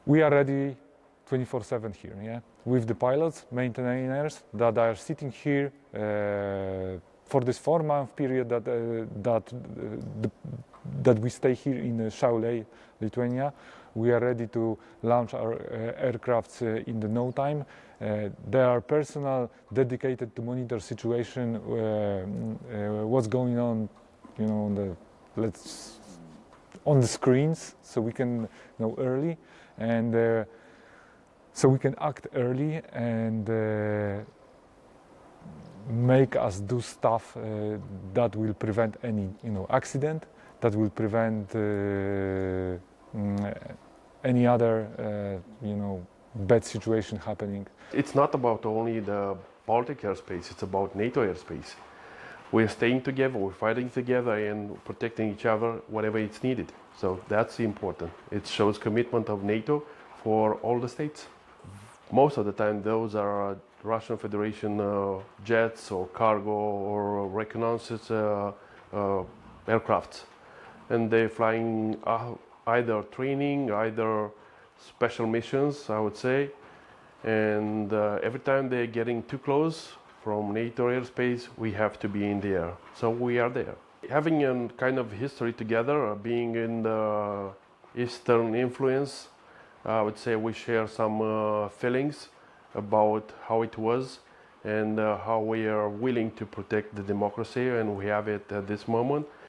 We are ready 24/7 here, yeah, with the pilots, maintainers that are sitting here for this 4-month period that we stay here in Šiauliai, Lithuania. We are ready to launch our aircrafts in the no time. There are personnel dedicated to monitor situation, what's going on, you know, on the screens, so we can know early, and so we can act early and make us do stuff that will prevent any, you know, accident, that will prevent any other, you know, bad situation happening. It's not about only the Baltic airspace, it's about NATO airspace. We're staying together, we're fighting together and protecting each other whenever it's needed. So that's important. It shows commitment of NATO for all the states. Most of the time those are Russian Federation jets or cargo or reconnaissance aircrafts. And they're flying either training, either special missions, I would say. And every time they're getting too close from NATO airspace, we have to be in the air. So we are there. Having a kind of history together, being in the Eastern influence, I would say we share some feelings about how it was and how we are willing to protect the democracy, and we have it at this moment.